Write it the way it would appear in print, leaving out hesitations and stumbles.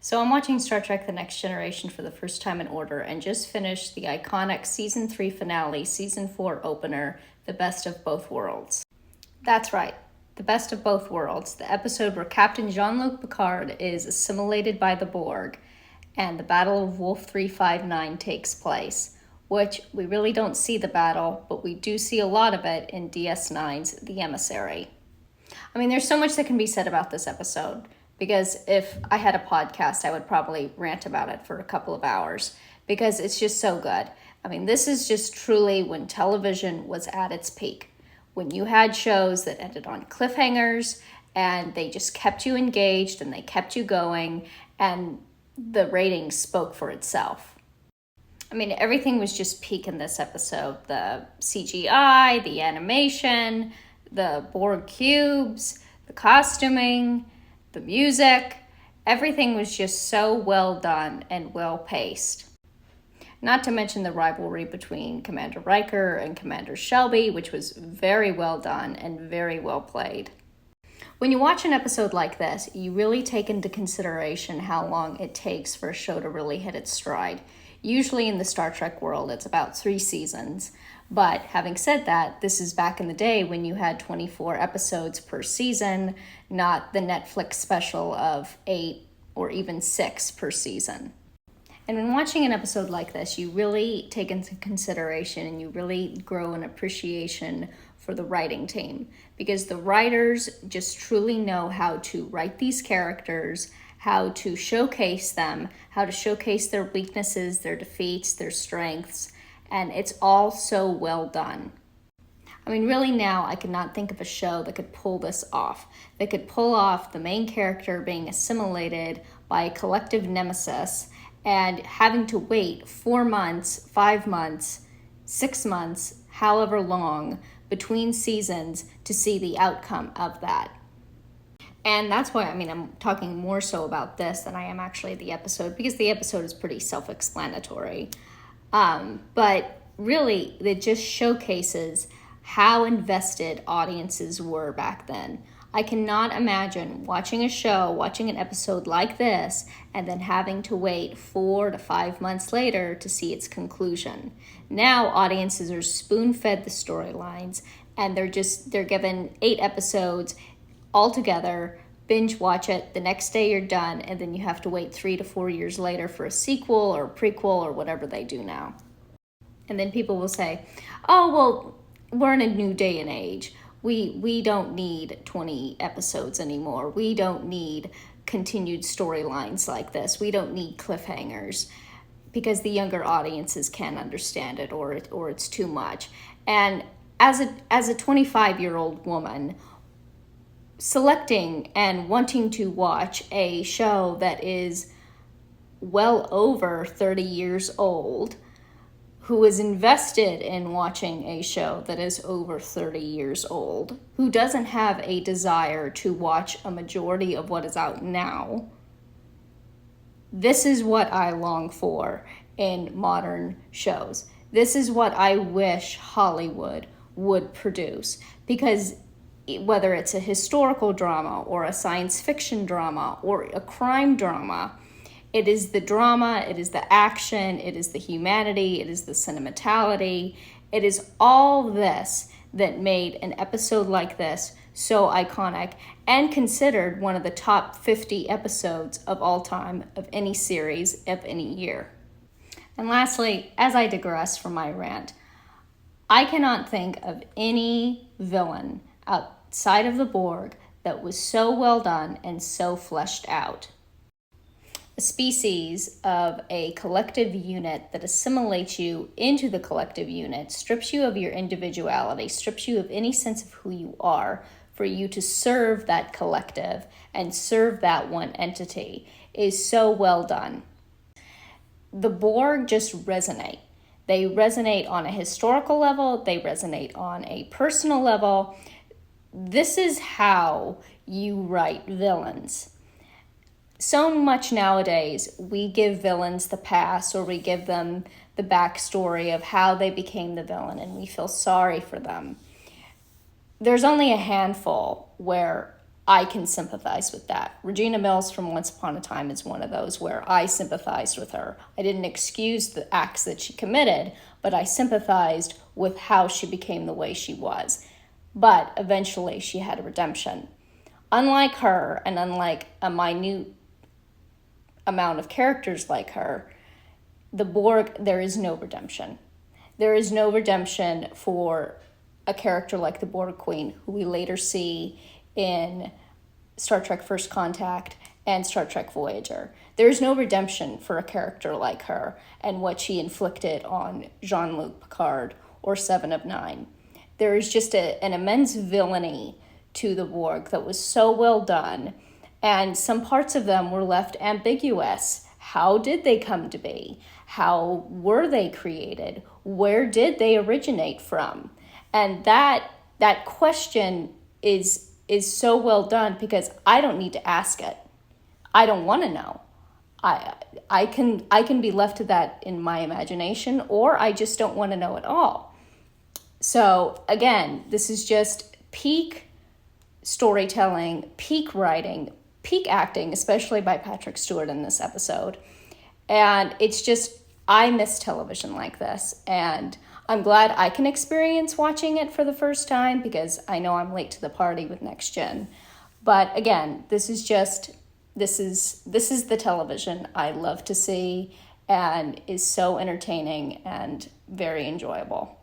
So I'm watching Star Trek The Next Generation for the first time in order and just finished the iconic Season 3 finale, Season 4 opener, The Best of Both Worlds. That's right, The Best of Both Worlds, the episode where Captain Jean-Luc Picard is assimilated by the Borg and the Battle of Wolf 359 takes place, which we really don't see the battle, but we do see a lot of it in DS9's The Emissary. I mean, there's so much that can be said about this episode, because if I had a podcast, I would probably rant about it for a couple of hours, because it's just so good. I mean, this is just truly when television was at its peak, when you had shows that ended on cliffhangers, and they just kept you engaged, and they kept you going, and the ratings spoke for itself. I mean, everything was just peak in this episode. The CGI, the animation, the Borg cubes, the costuming, the music, everything was just so well done and well paced. Not to mention the rivalry between Commander Riker and Commander Shelby, which was very well done and very well played. When you watch an episode like this, you really take into consideration how long it takes for a show to really hit its stride. Usually in the Star Trek world, it's about 3 seasons. But having said that, this is back in the day when you had 24 episodes per season, not the Netflix special of 8 or even 6 per season. And when watching an episode like this, you really take into consideration and you really grow an appreciation for the writing team, because the writers just truly know how to write these characters, how to showcase them, how to showcase their weaknesses, their defeats, their strengths, and it's all so well done. I mean, really now I could not think of a show that could pull this off, that could pull off the main character being assimilated by a collective nemesis and having to wait 4 months, 5 months, 6 months, however long between seasons to see the outcome of that. And that's why, I'm talking more so about this than I am actually the episode, because the episode is pretty self-explanatory. But really, it just showcases how invested audiences were back then. I cannot imagine watching an episode like this, and then having to wait 4 to 5 months later to see its conclusion. Now audiences are spoon-fed the storylines, and they're given 8 episodes all together, binge watch it, the next day you're done, and then you have to wait 3 to 4 years later for a sequel or prequel or whatever they do now. And then people will say, oh, well, we're in a new day and age. We don't need 20 episodes anymore. We don't need continued storylines like this. We don't need cliffhangers, because the younger audiences can't understand it, or it's too much. And as a 25-year-old woman, selecting and wanting to watch a show that is well over 30 years old, who is invested in watching a show that is over 30 years old, who doesn't have a desire to watch a majority of what is out now, this is what I long for in modern shows. This is what I wish Hollywood would produce, because whether it's a historical drama or a science fiction drama or a crime drama, it is the drama, it is the action, it is the humanity, it is the sentimentality. It is all this that made an episode like this so iconic and considered one of the top 50 episodes of all time of any series of any year. And lastly, as I digress from my rant, I cannot think of any villain outside of the Borg that was so well done and so fleshed out. A species of a collective unit that assimilates you into the collective unit, strips you of your individuality, strips you of any sense of who you are, for you to serve that collective and serve that one entity, is so well done. The Borg just resonate. They resonate on a historical level, they resonate on a personal level. This is how you write villains. So much nowadays, we give villains the pass, or we give them the backstory of how they became the villain, and we feel sorry for them. There's only a handful where I can sympathize with that. Regina Mills from Once Upon a Time is one of those where I sympathized with her. I didn't excuse the acts that she committed, but I sympathized with how she became the way she was. But eventually she had a redemption. Unlike her, and unlike a minute amount of characters like her, the Borg, there is no redemption. There is no redemption for a character like the Borg Queen, who we later see in Star Trek First Contact and Star Trek Voyager. There is no redemption for a character like her and what she inflicted on Jean-Luc Picard or Seven of Nine. There is just an immense villainy to the Borg that was so well done, and some parts of them were left ambiguous. How did they come to be? How were they created? Where did they originate from? And that question is so well done because I don't need to ask it. I don't want to know. I can be left to that in my imagination, or I just don't want to know at all. So again, this is just peak storytelling, peak writing, peak acting, especially by Patrick Stewart in this episode. And it's just, I miss television like this. And I'm glad I can experience watching it for the first time because I know I'm late to the party with Next Gen. But again, this is the television I love to see and is so entertaining and very enjoyable.